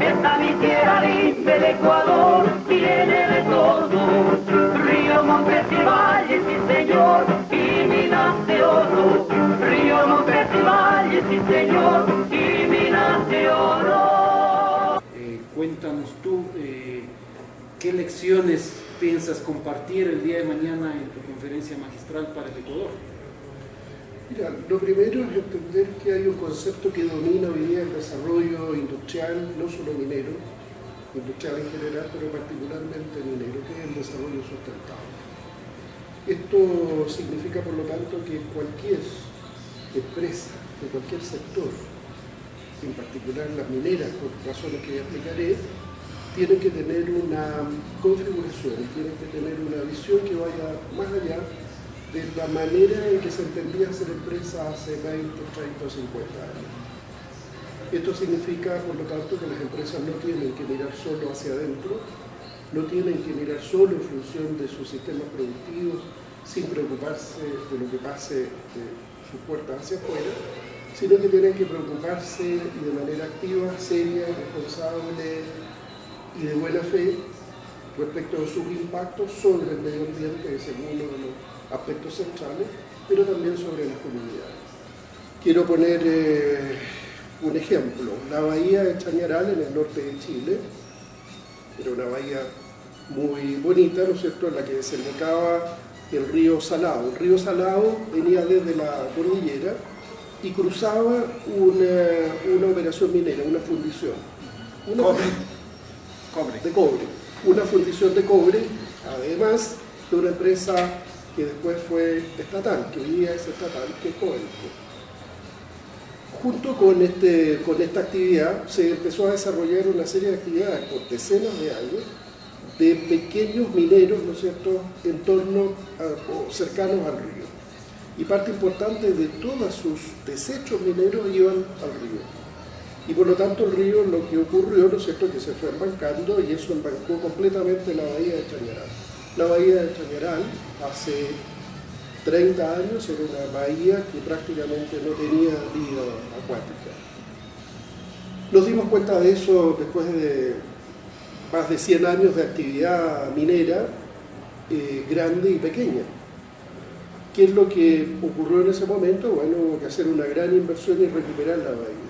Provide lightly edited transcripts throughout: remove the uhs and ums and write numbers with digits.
esta mi tierra linda del Ecuador tiene de todo, río, montes y valles, sí señor, y minas de oro, río, montes y valles, sí señor, y minas de oro. Cuéntanos tú, ¿qué lecciones piensas compartir el día de mañana en tu conferencia magistral para el Ecuador? Mira, lo primero es entender que hay un concepto que domina hoy día el desarrollo industrial, no solo minero, industrial en general, pero particularmente minero, que es el desarrollo sustentable. Esto significa, por lo tanto, que cualquier empresa de cualquier sector, en particular las mineras, por razones que ya explicaré, tienen que tener una configuración, tienen que tener una visión que vaya más allá de la manera en que se entendía hacer empresa hace 20, 30 o 50 años. Esto significa, por lo tanto, que las empresas no tienen que mirar solo hacia adentro, no tienen que mirar solo en función de sus sistemas productivos, sin preocuparse de lo que pase de sus puertas hacia afuera, sino que tienen que preocuparse y de manera activa, seria, responsable y de buena fe respecto de sus impactos sobre el medio ambiente, que es uno de los aspectos centrales, pero también sobre las comunidades. Quiero poner un ejemplo. La bahía de Chañaral, en el norte de Chile, era una bahía muy bonita, ¿no es cierto?, en la que desembocaba el río Salado. El río Salado venía desde la cordillera y cruzaba una operación minera, una fundición. De cobre. Una fundición de cobre, además de una empresa que después fue estatal, que hoy día es estatal, que es Codelco. Junto con esta actividad se empezó a desarrollar una serie de actividades por decenas de años de pequeños mineros, ¿no es cierto?, en torno o cercanos al río. Y parte importante de todos sus desechos mineros iban al río. Y por lo tanto el río, lo que ocurrió, ¿no es cierto?, que se fue embancando y eso embancó completamente la bahía de Chañaral. La bahía de Chañaral hace 30 años era una bahía que prácticamente no tenía vida acuática. Nos dimos cuenta de eso después de más de 100 años de actividad minera grande y pequeña. ¿Qué es lo que ocurrió en ese momento? Bueno, hubo que hacer una gran inversión y recuperar la bahía.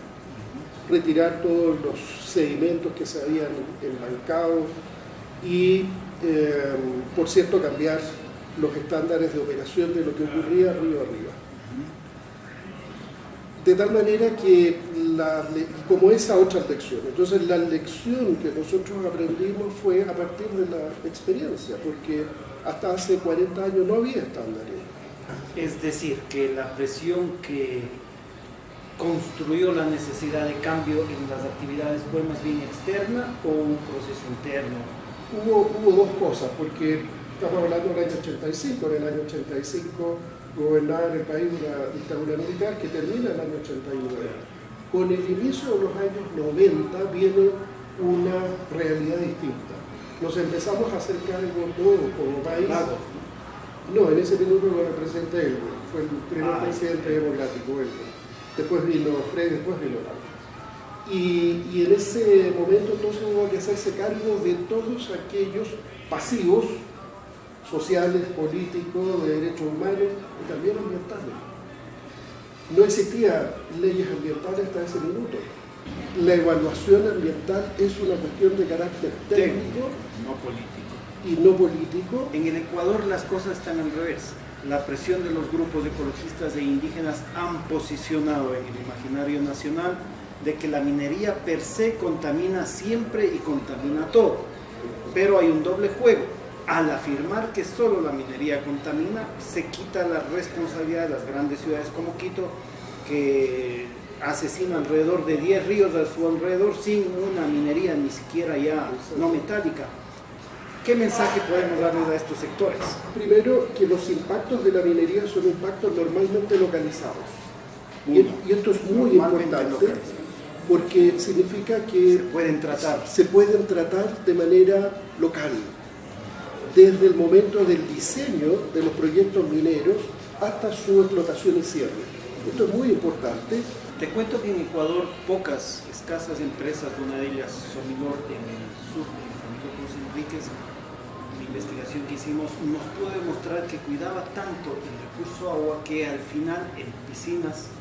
Retirar todos los sedimentos que se habían embancado y, por cierto, cambiar los estándares de operación de lo que ocurría río arriba. De tal manera que, como esa otra lección, entonces la lección que nosotros aprendimos fue a partir de la experiencia, porque hasta hace 40 años no había estándares. Es decir, que la presión que construyó la necesidad de cambio en las actividades fue más bien externa o un proceso interno. Hubo dos cosas, porque estamos hablando del año 85, en el año 85 gobernaba en el país una dictadura militar que termina en el año 89. Con el inicio de los años 90 viene una realidad distinta. Nos empezamos a hacer cargo todos como país. No, en ese minuto lo representa él, fue el primer presidente democrático, él. Después vino Frey, después vino Lago. Y en ese momento entonces hubo que hacerse cargo de todos aquellos pasivos sociales, políticos, de derechos humanos y también ambientales. No existían leyes ambientales hasta ese minuto. La evaluación ambiental es una cuestión de carácter técnico, no político. Y no político. En el Ecuador las cosas están al revés. La presión de los grupos ecologistas e indígenas han posicionado en el imaginario nacional de que la minería per se contamina siempre y contamina todo. Pero hay un doble juego. Al afirmar que solo la minería contamina, se quita la responsabilidad de las grandes ciudades como Quito, que asesina alrededor de 10 ríos a su alrededor sin una minería ni siquiera ya no metálica. ¿Qué mensaje podemos darles a estos sectores? Primero, que los impactos de la minería son impactos normalmente localizados. Y esto es muy importante porque significa que se pueden tratar de manera local. Desde el momento del diseño de los proyectos mineros hasta su explotación y cierre. Esto es muy importante Te cuento que en Ecuador pocas, escasas empresas, una de ellas Sominor en el sur, en Camilo Cruz Enríquez, la investigación que hicimos nos pudo demostrar que cuidaba tanto el recurso agua que al final en piscinas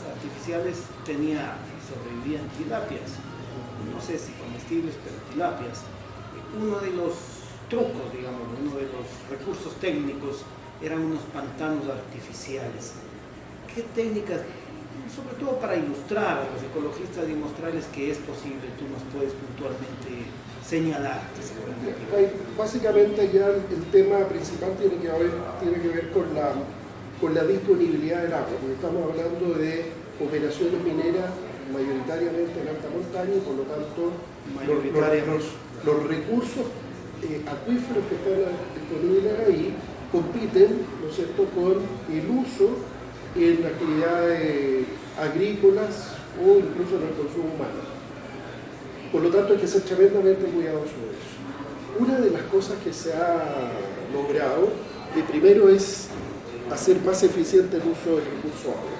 artificiales sobrevivían tilapias, no sé si comestibles, pero tilapias. Uno de los trucos, digamos, uno de los recursos técnicos eran unos pantanos artificiales. ¿Qué técnicas, sobre todo para ilustrar a los ecologistas y mostrarles que es posible, tú nos puedes puntualmente señalar que se pueden aplicar? Básicamente ya el tema principal tiene que ver con la disponibilidad del agua, porque estamos hablando de operaciones mineras mayoritariamente en alta montaña y por lo tanto los recursos acuíferos que están disponibles ahí compiten, ¿no es cierto?, con el uso en actividades agrícolas o incluso en el consumo humano. Por lo tanto hay que ser tremendamente cuidadoso de eso. Una de las cosas que se ha logrado, primero es hacer más eficiente el uso del recurso agua.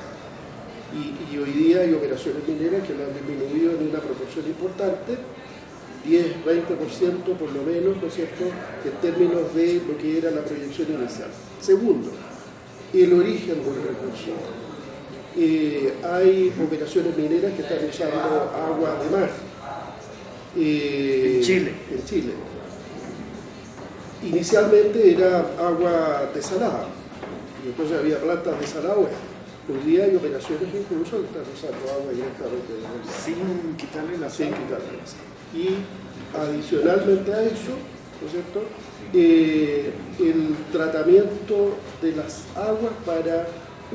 Y hoy día hay operaciones mineras que lo han disminuido en una proporción importante, 10-20% por lo menos, ¿no es cierto?, en términos de lo que era la proyección inicial. Segundo, el origen del recurso. Hay operaciones mineras que están usando agua de mar. En Chile. Inicialmente era agua desalada, y entonces había plantas desaladoras. Hoy día hay operaciones incluso que están usando agua directamente de mar. Sin quitarle la sal. Y adicionalmente a eso, ¿no es cierto?, el tratamiento de las aguas para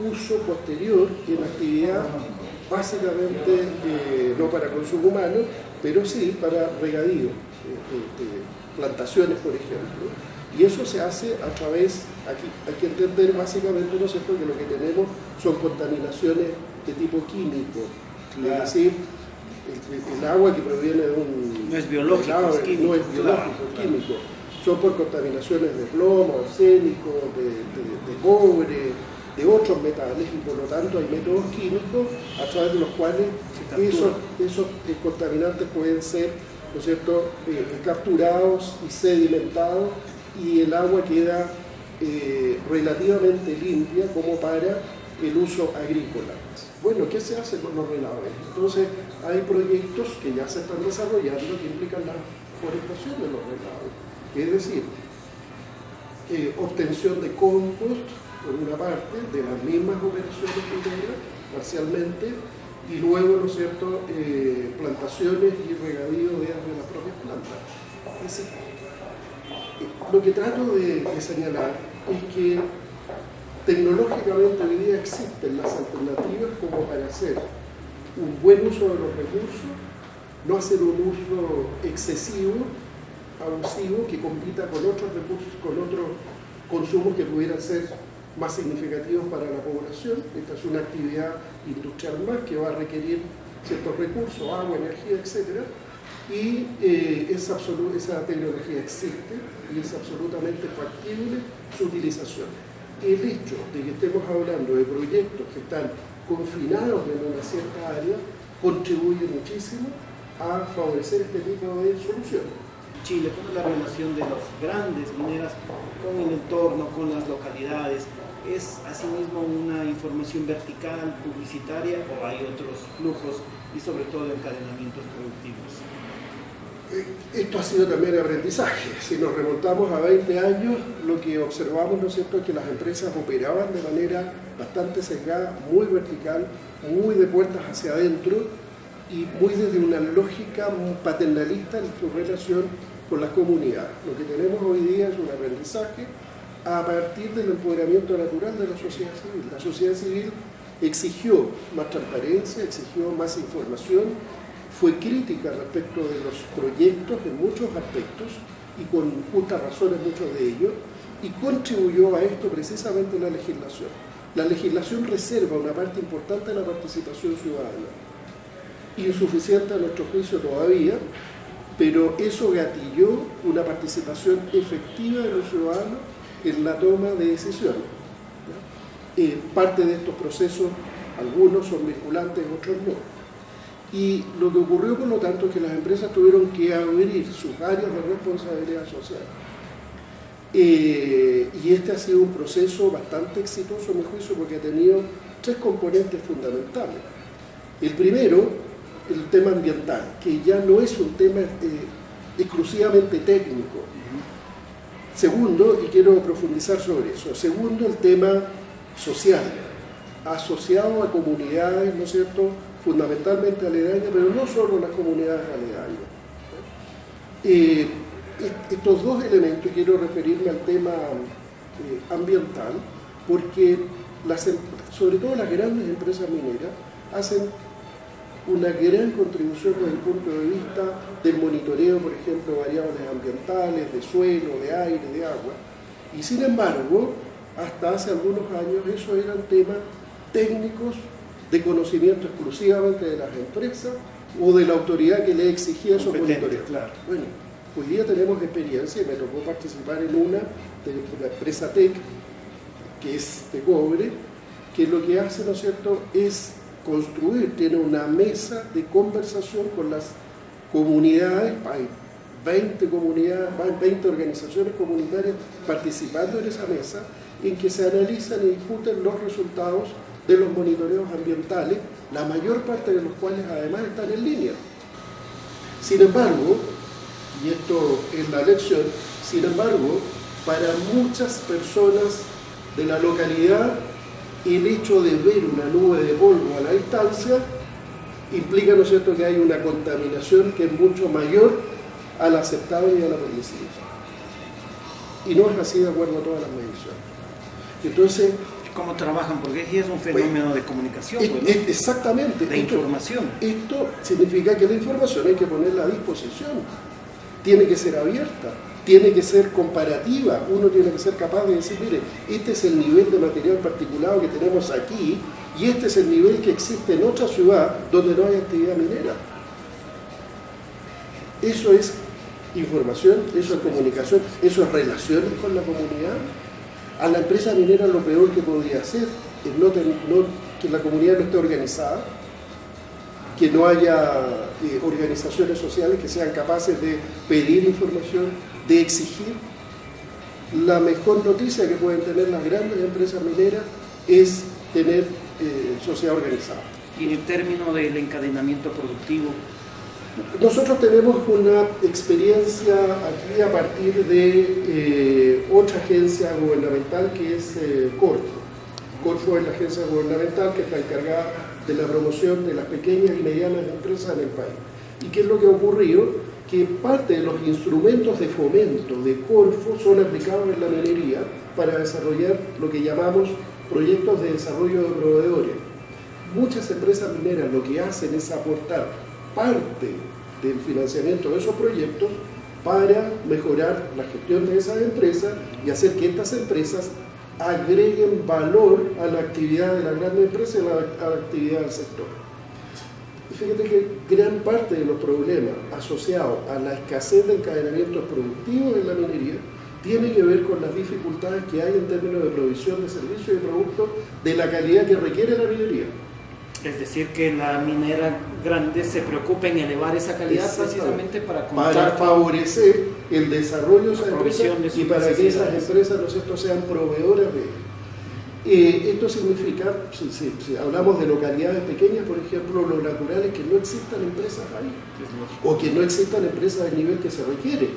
uso posterior en actividad básicamente no para consumo humano, pero sí para regadío, plantaciones por ejemplo. Y eso se hace a través, aquí hay que entender básicamente, ¿no es cierto?, que lo que tenemos son contaminaciones de tipo químico, es decir, el agua que proviene de un... No es biológico, es químico. No es biológico, es químico. Son por contaminaciones de plomo, arsénico, de cobre, de otros metales, y por lo tanto hay métodos químicos a través de los cuales esos contaminantes pueden ser, ¿no es cierto?, capturados y sedimentados, y el agua queda relativamente limpia como para el uso agrícola. Bueno, ¿qué se hace con los regadores? Entonces hay proyectos que ya se están desarrollando que implican la forestación de los regadores, es decir, obtención de compost por una parte de las mismas operaciones mineras parcialmente, y luego, ¿no es cierto?, plantaciones y regadío de las propias plantas. Es decir, lo que trato de señalar es que tecnológicamente hoy día existen las alternativas como para hacer un buen uso de los recursos, no hacer un uso excesivo, abusivo, que compita con otros recursos, con otros consumos que pudieran ser más significativos para la población. Esta es una actividad industrial más que va a requerir ciertos recursos, agua, energía, etc. Y esa tecnología existe y es absolutamente factible su utilización. El hecho de que estemos hablando de proyectos que están confinados en una cierta área contribuye muchísimo a favorecer este tipo de soluciones. Chile, ¿cómo es la relación de las grandes mineras con el entorno, con las localidades? ¿Es asimismo una información vertical, publicitaria, o hay otros flujos y sobre todo encadenamientos productivos? Esto ha sido también aprendizaje. Si nos remontamos a 20 años, lo que observamos, ¿no es cierto?, es que las empresas operaban de manera bastante sesgada, muy vertical, muy de puertas hacia adentro y muy desde una lógica paternalista en su relación con las comunidades. Lo que tenemos hoy día es un aprendizaje a partir del empoderamiento natural de la sociedad civil. La sociedad civil exigió más transparencia, exigió más información, fue crítica respecto de los proyectos en muchos aspectos y con justas razones muchos de ellos, y contribuyó a esto precisamente la legislación. La legislación reserva una parte importante de la participación ciudadana, insuficiente a nuestro juicio todavía, pero eso gatilló una participación efectiva de los ciudadanos en la toma de decisiones. Parte de estos procesos Algunos son vinculantes, otros no. Y lo que ocurrió, por lo tanto, es que las empresas tuvieron que abrir sus áreas de responsabilidad social. Y este ha sido un proceso bastante exitoso, a mi juicio, porque ha tenido 3 componentes fundamentales. El primero, el tema ambiental, que ya no es un tema exclusivamente técnico. Segundo, y quiero profundizar sobre eso, segundo, el tema social, asociado a comunidades, ¿no es cierto?, fundamentalmente aledañas, pero no solo las comunidades aledañas. Estos 2 elementos, quiero referirme al tema ambiental, porque sobre todo las grandes empresas mineras hacen una gran contribución desde el punto de vista del monitoreo, por ejemplo, de variables ambientales, de suelo, de aire, de agua, y sin embargo, hasta hace algunos años, esos eran temas técnicos de conocimiento exclusivamente de las empresas o de la autoridad que le exigía esos monitoreos. Claro. Bueno, hoy día tenemos experiencia, y me tocó participar en una de la empresa TEC, que es de cobre, que lo que hace, ¿no es cierto?, es construir, tiene una mesa de conversación con las comunidades, hay 20 comunidades, 20 organizaciones comunitarias participando en esa mesa, en que se analizan y discuten los resultados de los monitoreos ambientales, la mayor parte de los cuales además están en línea. Sin embargo, y esto es la lección, sin embargo, para muchas personas de la localidad, el hecho de ver una nube de polvo a la distancia implica, ¿no es cierto?, que hay una contaminación que es mucho mayor a la aceptable y a la permisible. Y no es así de acuerdo a todas las mediciones. Entonces, ¿cómo trabajan? Porque aquí es un fenómeno de comunicación, ¿no? Exactamente. De información. Esto significa que la información hay que ponerla a disposición. Tiene que ser abierta, tiene que ser comparativa. Uno tiene que ser capaz de decir, mire, este es el nivel de material particulado que tenemos aquí y este es el nivel que existe en otra ciudad donde no hay actividad minera. Eso es información, eso es comunicación, eso es relaciones con la comunidad. A la empresa minera lo peor que podría hacer es que la comunidad no esté organizada, que no haya organizaciones sociales que sean capaces de pedir información, de exigir. La mejor noticia que pueden tener las grandes empresas mineras es tener sociedad organizada. Y en el término del encadenamiento productivo, nosotros tenemos una experiencia aquí a partir de otra agencia gubernamental que es Corfo. Corfo es la agencia gubernamental que está encargada de la promoción de las pequeñas y medianas empresas en el país. ¿Y qué es lo que ha ocurrido? Que parte de los instrumentos de fomento de Corfo son aplicados en la minería para desarrollar lo que llamamos proyectos de desarrollo de proveedores. Muchas empresas mineras lo que hacen es aportar parte del financiamiento de esos proyectos para mejorar la gestión de esas empresas y hacer que estas empresas agreguen valor a la actividad de la gran empresa y a la actividad del sector. Y fíjate que gran parte de los problemas asociados a la escasez de encadenamientos productivos en la minería tiene que ver con las dificultades que hay en términos de provisión de servicios y productos de la calidad que requiere la minería. Es decir, que la minera grande se preocupa en elevar esa calidad precisamente para favorecer el desarrollo de esas empresas y para que esas empresas, ¿no es cierto?, sean proveedoras de ellas. Esto significa, si hablamos de localidades pequeñas, por ejemplo, lo natural es que no existan empresas ahí, o que no existan empresas del nivel que se requiere,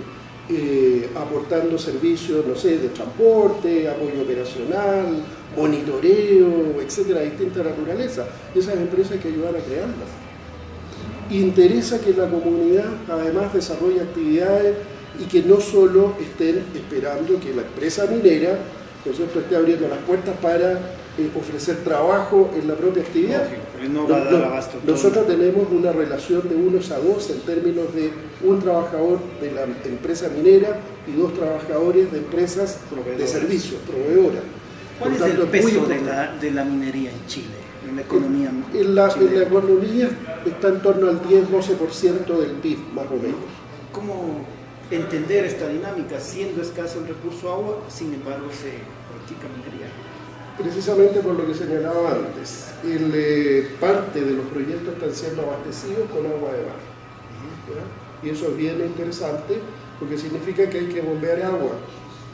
aportando servicios, no sé, de transporte, apoyo operacional, monitoreo, etcétera, de distinta naturaleza. Esas empresas hay que ayudar a crearlas. Interesa que la comunidad además desarrolle actividades y que no solo estén esperando que la empresa minera, ¿no es cierto?, esté abriendo las puertas para ofrecer trabajo en la propia actividad. Nosotros tenemos una relación de 1 a 2 en términos de un trabajador de la empresa minera y 2 trabajadores de empresas de servicios, proveedoras. ¿Cuál es el peso de la minería en Chile, en la economía? En la economía está en torno al 10-12% del PIB, más o menos. ¿Cómo entender esta dinámica? Siendo escaso el recurso agua, sin embargo se practica minería. Precisamente por lo que señalaba antes, parte de los proyectos están siendo abastecidos con agua de mar. ¿Ya? Y eso es bien interesante porque significa que hay que bombear agua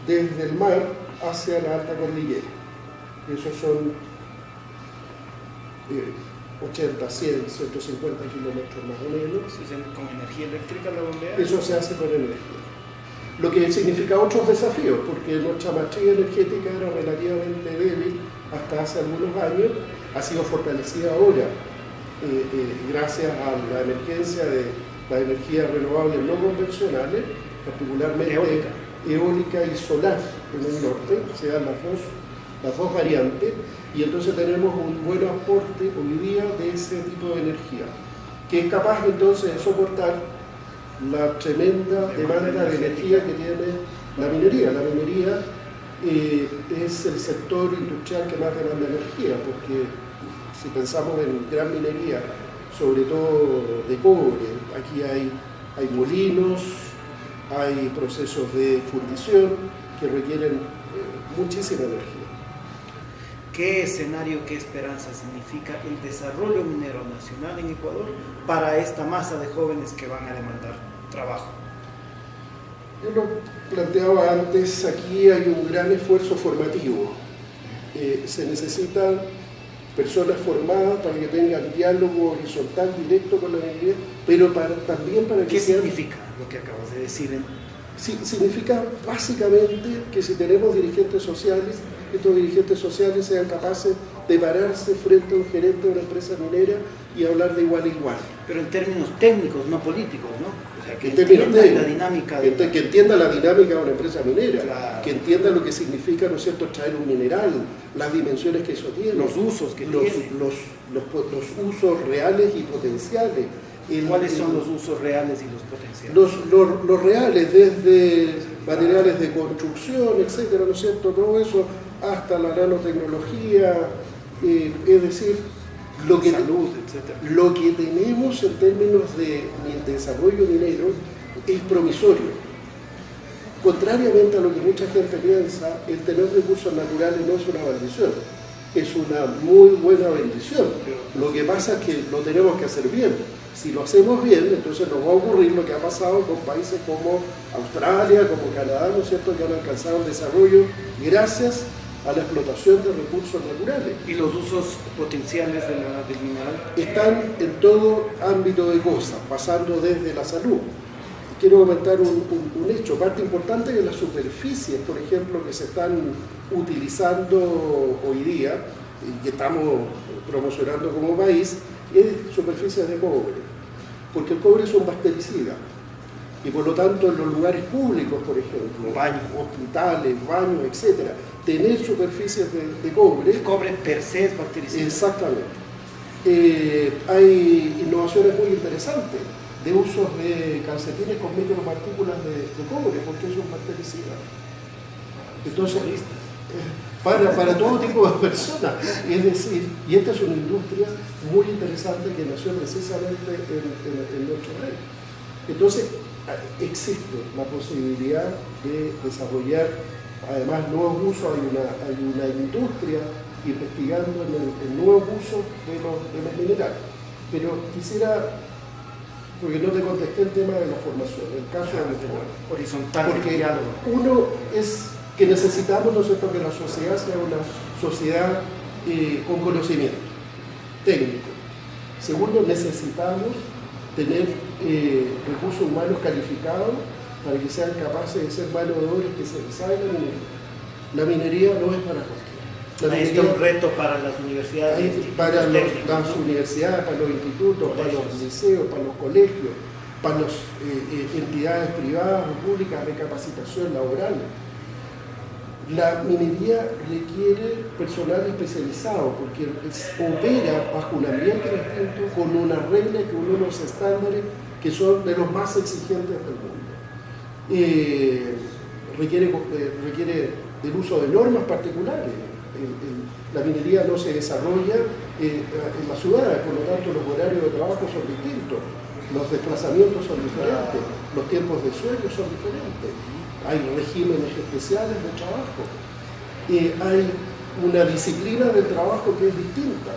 desde el mar hacia la alta cordillera. Esos son 80, 100, 150 kilómetros más o menos. ¿Eso es con energía eléctrica la bombea? Eso se hace con energía. Lo que significa otros desafíos, porque nuestra matriz energética era relativamente débil hasta hace algunos años, ha sido fortalecida ahora gracias a la emergencia de las energías renovables no convencionales, particularmente eólica y solar en el norte, se dan las dos variantes, y entonces tenemos un buen aporte hoy día de ese tipo de energía, que es capaz entonces de soportar la tremenda demanda de energía que tiene la minería. La minería es el sector industrial que más demanda energía, porque si pensamos en gran minería, sobre todo de cobre, aquí hay molinos, hay procesos de fundición que requieren muchísima energía. ¿Qué escenario, qué esperanza significa el desarrollo minero nacional en Ecuador para esta masa de jóvenes que van a demandar trabajo? Yo lo planteaba antes, aquí hay un gran esfuerzo formativo. Se necesitan personas formadas para que tengan diálogo horizontal, directo con la minería, pero también para que ¿Qué significa lo que acabas de decir? Significa básicamente que si tenemos dirigentes sociales, estos dirigentes sociales sean capaces de pararse frente a un gerente de una empresa minera y hablar de igual a igual. Pero en términos técnicos, no políticos, ¿no? O sea, que entienda la dinámica de... que entienda la dinámica de una empresa minera, claro, que entienda lo que significa, ¿no es cierto?, extraer un mineral, las dimensiones que eso tiene, los usos que tiene, los usos reales y potenciales. ¿Cuáles son los usos reales y los potenciales? Los reales, desde materiales de construcción, etcétera, ¿no es cierto?, todo eso, hasta la nanotecnología, es decir, salud, etcétera. Lo que tenemos en términos de desarrollo minero es promisorio. Contrariamente a lo que mucha gente piensa, el tener recursos naturales no es una maldición, es una muy buena bendición. Lo que pasa es que lo tenemos que hacer bien. Si lo hacemos bien, entonces nos va a ocurrir lo que ha pasado con países como Australia, como Canadá, ¿no es cierto?, que han alcanzado el desarrollo gracias a la explotación de recursos naturales. ¿Y los usos potenciales del mineral? Están en todo ámbito de cosas, pasando desde la salud. Quiero comentar un hecho, parte importante de las superficies, por ejemplo, que se están utilizando hoy día y que estamos promocionando como país, es superficies de cobre, porque el cobre es un bactericida. Y por lo tanto en los lugares públicos, por ejemplo, baños, hospitales, baños, etcétera, tener superficies de cobre. El cobre per se es bactericida. Exactamente. Hay innovaciones muy interesantes de usos de calcetines con micropartículas de cobre, porque es un bactericida. Entonces, para todo tipo de personas. Es decir, y esta es una industria muy interesante que nació precisamente en nuestro país. Entonces, existe la posibilidad de desarrollar además nuevos usos, hay una industria investigando en nuevos usos de los minerales. Pero quisiera, porque no te contesté el tema de la formación, el caso de la horizontal, porque uno es que necesitamos, ¿no es cierto?, que la sociedad sea una sociedad con conocimiento técnico. Segundo, necesitamos tener recursos humanos calificados para que sean capaces de ser mano de obra especializada en la minería. La minería no es para cualquiera. Ahí está un reto para las universidades. Para las universidades, para los institutos, para los liceos, para los colegios, para las entidades privadas o públicas de capacitación laboral. La minería requiere personal especializado porque opera bajo un ambiente distinto, con una regla y con unos estándares que son de los más exigentes del mundo. Requiere del uso de normas particulares. La minería no se desarrolla en las ciudades, por lo tanto los horarios de trabajo son distintos, los desplazamientos son diferentes, los tiempos de sueño son diferentes. Hay regímenes especiales de trabajo. Hay una disciplina del trabajo que es distinta.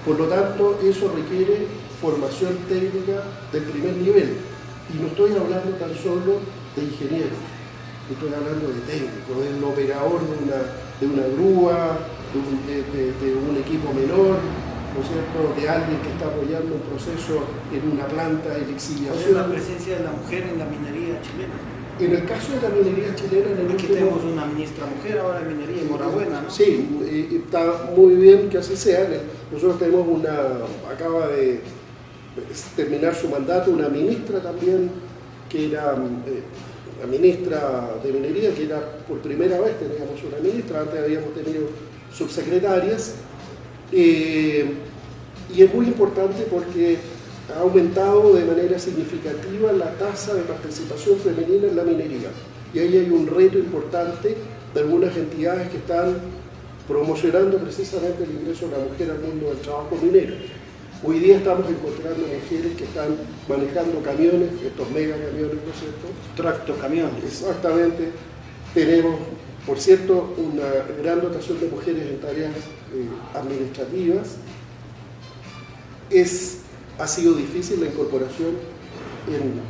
Por lo tanto, eso requiere formación técnica del primer nivel. Y no estoy hablando tan solo de ingenieros, estoy hablando de técnicos, del operador de una grúa, de un equipo menor, ¿no es cierto?, de alguien que está apoyando un proceso en una planta de lixiviación. ¿Cuál es la presencia de la mujer en la minería chilena? En el caso de la minería chilena, Aquí tenemos una ministra mujer ahora de minería, enhorabuena, ¿no? Sí, está muy bien que así sea. Nosotros tenemos acaba de terminar su mandato una ministra también, que era la ministra de minería, que era por primera vez teníamos una ministra, antes habíamos tenido subsecretarias, y es muy importante porque ha aumentado de manera significativa la tasa de participación femenina en la minería. Y ahí hay un reto importante de algunas entidades que están promocionando precisamente el ingreso de la mujer al mundo del trabajo minero. Hoy día estamos encontrando mujeres que están manejando camiones, estos mega camiones, ¿no es cierto? Tractocamiones. Exactamente. Tenemos, por cierto, una gran dotación de mujeres en tareas administrativas. Ha sido difícil la incorporación en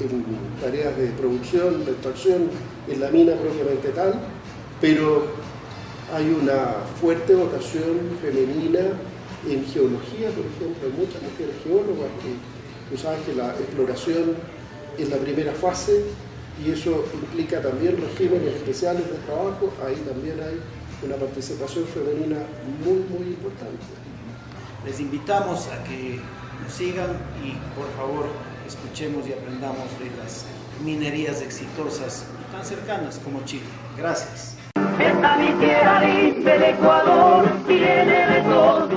tareas de producción, de extracción, en la mina propiamente tal, pero hay una fuerte votación femenina en geología, por ejemplo. Hay muchas mujeres geólogas que tú sabes que la exploración es la primera fase y eso implica también regímenes especiales de trabajo. Ahí también hay una participación femenina muy, muy importante. Les invitamos a que nos sigan y por favor escuchemos y aprendamos de las minerías exitosas y tan cercanas como Chile. Gracias. Esta mi tierra linda del Ecuador tiene de todo.